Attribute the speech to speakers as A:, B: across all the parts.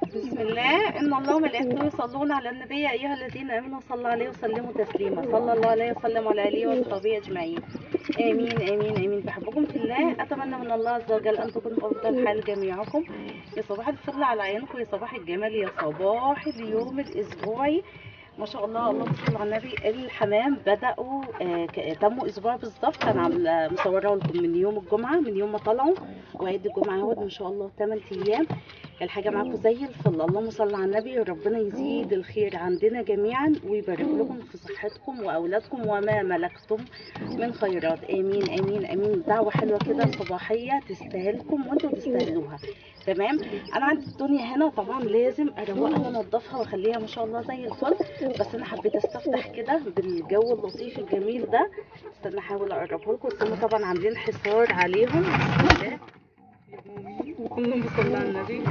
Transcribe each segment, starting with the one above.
A: بسم الله. ان الله وملائكته يصلون على النبي يا ايها الذين امنوا صلوا عليه وسلموا تسليما. صلى الله عليه وسلم على اله وصحبه اجمعين. امين امين امين. بحبكم في الله. اتمنى من الله عز وجل ان تكونوا في افضل حال جميعكم. يا صباح الفل على عينكم، يا صباح الجمال، يا صباح اليوم الاسبوعي. ما شاء الله، اللهم صل على النبي. الحمام بدأوا تموا اسبوع بالظبط. انا عامله مصوره لكم من يوم الجمعه، من يوم ما طلعوا، وعيد الجمعه اهوت ما شاء الله 8 ايام. الحاجه معاكم زي الفل. اللهم صل على النبي. ربنا يزيد الخير عندنا جميعا ويبارك لكم في صحتكم واولادكم وما ملكتم من خيرات. امين امين امين. دعوه حلوه كده صباحيه تستاهلكم وانتم تستاهلوها. تمام. انا عندي الدنيا هنا طبعا لازم اروقها وانضفها واخليها ما شاء الله زي الفل، بس انا حبيت استفتح كده بالجو اللطيف الجميل ده. استنى احاول اقربه لكم. بس هم طبعا عاملين حصار عليهم. اللهم صل على النبي.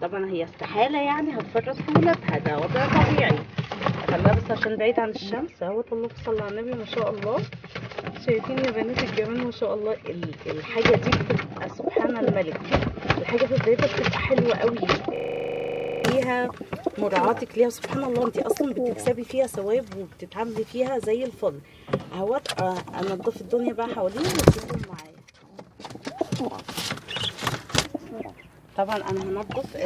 A: طبعا هي استحاله يعني هتفرط في ولادها، ده وضع طبيعي. خليها بس عشان بعيد عن الشمس اهوت. اللهم صل على النبي. ما شاء الله، شايفين يا بنات الجمال؟ ما شاء الله. الحاجه دي بتبقى سبحان الملك. الحاجه في بدايتها بتبقى حلوه قوي، فيها مراعاتك ليها سبحان الله. انت اصلا بتكسبي فيها ثواب وبتتعاملي فيها زي الفل اهوت. انضف الدنيا بقى حواليهم واسيبهم معايا. طبعا انا هنضف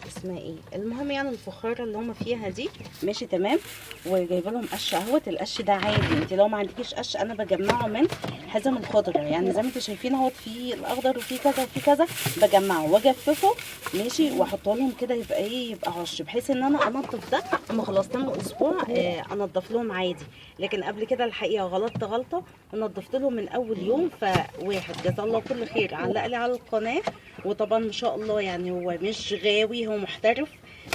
A: اسمها ايه، المهم يعني الفخاره اللي هم فيها دي. ماشي تمام. وجايبه لهم قش اهوت. القش ده عادي، انت لو ما عندكيش قش انا بجمعه من حزم الخضره، يعني زي ما انتم شايفين اهوت، في الاخضر وفي كذا وفي كذا، بجمعه واجففه. ماشي. واحطه لهم كده يبقى ايه، يبقى عش، بحيث ان انا انضف ده. هم خلاص تموا اسبوع انضف لهم عادي. لكن قبل كده الحقيقه غلطت غلطه ونضفت لهم من اول يوم. فواحد جزاه الله كل خير علق لي على القناه، وطبعا ما شاء الله يعني هو مش غاوي، هو محترف.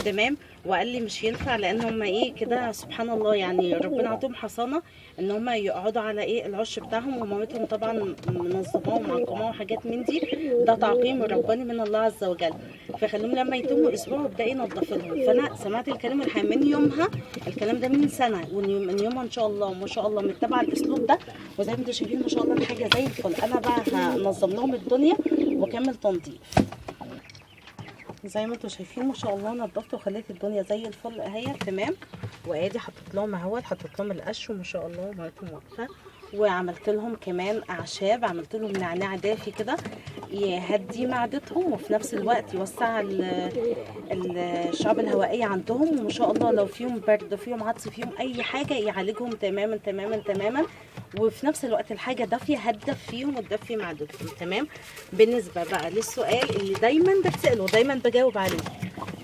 A: تمام. وقال لي مش ينفع لان هم ايه كده سبحان الله، يعني ربنا عطيهم حصانه ان هم يقعدوا على ايه العش بتاعهم، ومامتهم طبعا منظماهم ومعقماهم وحاجات من دي. ده تعقيم رباني من الله عز وجل. فخليهم لما يتموا اسبوع ابداي نضف لهم. فانا سمعت الكلام الحقيقي من يومها، الكلام ده من سنه، ومن يومها ان شاء الله ما شاء الله متبعه الاسلوب ده. وزي ما انتم شايفين ما شاء الله الحاجه زي الفل. انا بقى هنظم لهم الدنيا واكمل تنظيف. زي ما انتم شايفين ما شاء الله نضفت وخليت الدنيا زي الفل اهي. تمام. وادي حطيت لهم اهوت، حطيت لهم القش وما شاء الله مامتهم واقفه. وعملت لهم كمان اعشاب، عملت لهم نعناع دافي كده يهدي معدتهم وفي نفس الوقت يوسع الشعب الهوائيه عندهم. وما شاء الله لو فيهم برد فيهم عطس فيهم اي حاجه يعالجهم تماما تماما تماما. وفي نفس الوقت الحاجه دافيه هتدفي فيهم وتدفي معدتهم. تمام. بالنسبه بقى للسؤال اللي دايما بتساله دايما بجاوب عليه،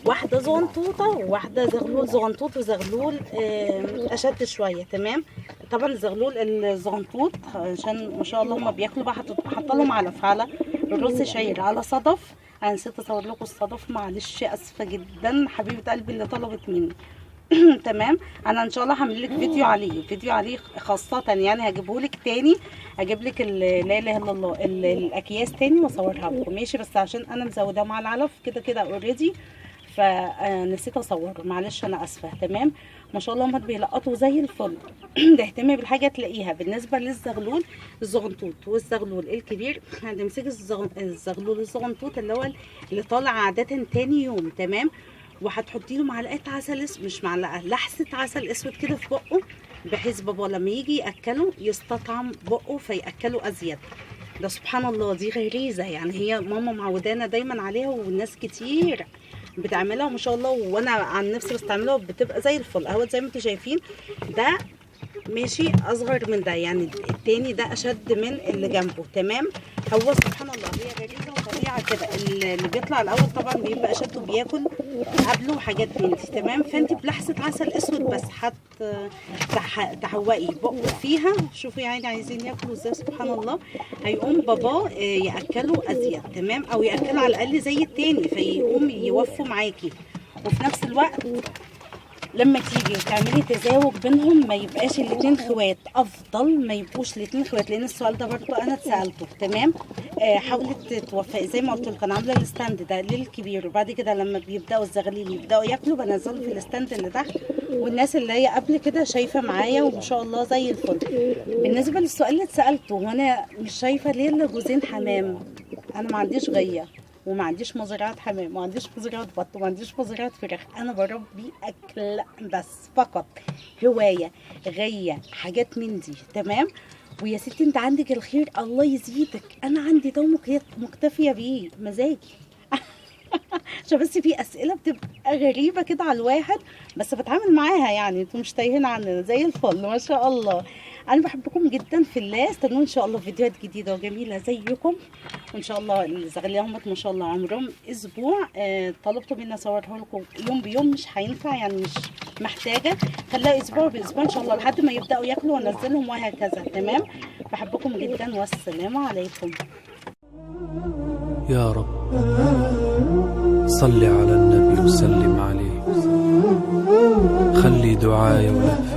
A: واحده زغنطوطه وواحده زغلول. زغنطوط وزغلول اشد شويه. تمام. طبعا الزغلول الزغنطوط عشان ما شاء الله هم بياكلوا بقى. حاطه لهم علف على الرز شعير على صدف. انا نسيت اصور لكم الصدف، معلش اسفه جدا حبيبه قلبي اللي طلبت مني. تمام. انا ان شاء الله هعمل لك فيديو عليه خاصه، يعني هجيبه لك تاني. هجيب لك لا اله الا الله الاكياس تاني واصورها لكم. ماشي. بس عشان انا مزوده مع العلف كده كده اوريدي، فنسيت اصوره، معلش انا اسفه. تمام. ما شاء الله هم بيلقطوا زي الفل. تهتمي بالحاجه تلاقيها. بالنسبه للزغلول الزغنطوط والزغلول الكبير، هتمسكي الزغلول الزغنطوط اللي هو اللي طالع عاده تاني يوم. تمام. وهتحطي له معلقه عسل اسود، مش معلقه، لحسه عسل اسود كده في بقه، بحيث بابا لما يجي ياكله يستطعم بقه فياكله ازيد. ده سبحان الله دي غريزه، يعني هي ماما معودانا دايما عليها والناس كتير بتعملها وما شاء الله. وانا عن نفسي بستعملها بتبقى زي الفل اهوت. زي ما انتم شايفين ده ماشي اصغر من ده، يعني التاني ده اشد من اللي جنبه. تمام. هو سبحان الله هي غريزه وطبيعه كده. اللي بيطلع الاول طبعا بيبقى اشد وبياكل قبله حاجات من دي. تمام. فانت بلحسه عسل اسود بس تحوقي بقه فيها. شوفوا يعني عايزين ياكلوا ازاي سبحان الله. هيقوم باباه ياكله ازيد. تمام. او ياكله على الاقل زي التاني فيقوم يوفوا معاكي. وفي نفس الوقت لما تيجي تعملي تزاوج بينهم ما يبقاش الاتنين خوات، افضل ما يبقوش الاتنين خوات، لان السؤال ده برضو انا اتسالته. تمام. حاولي توفقي زي ما قلت لكم. انا عامله الستاند ده للكبير، وبعد كده لما بيبداوا الزغاليل يبداوا ياكلوا بنزله في الستاند اللي تحت. والناس اللي هي قبل كده شايفه معايا وما شاء الله زي الفل. بالنسبه للسؤال اللي اتسالته، وانا مش شايفه ليه الا جوزين حمام، انا ما عنديش غيه. وما عنديش مزرعه حمام وما عنديش مزرعه بط وما عنديش مزرعه فراخ، انا بربي اكل بس فقط، هوايه غيه حاجات من دي. تمام. ويا ستي انت عندك الخير الله يزيدك، انا عندي ده مكتفيه بيه مزاجي. عشان بس في اسئله بتبقى غريبه كده على الواحد، بس بتعامل معاها يعني، انتوا مش تايهين عننا زي الفل ما شاء الله. انا بحبكم جدا في الله، استنوا ان شاء الله فيديوهات جديده وجميله زيكم، وان شاء الله الزغليه ما شاء الله عمرهم اسبوع. طلبتوا مني اصورها لكم يوم بيوم، مش هينفع يعني، مش محتاجه، خليها اسبوع باسبوع ان شاء الله لحد ما يبداوا ياكلوا وانزلهم وهكذا. تمام. بحبكم جدا والسلام عليكم.
B: يا رب صل على النبي وسلم عليه، خلي دعايا ولك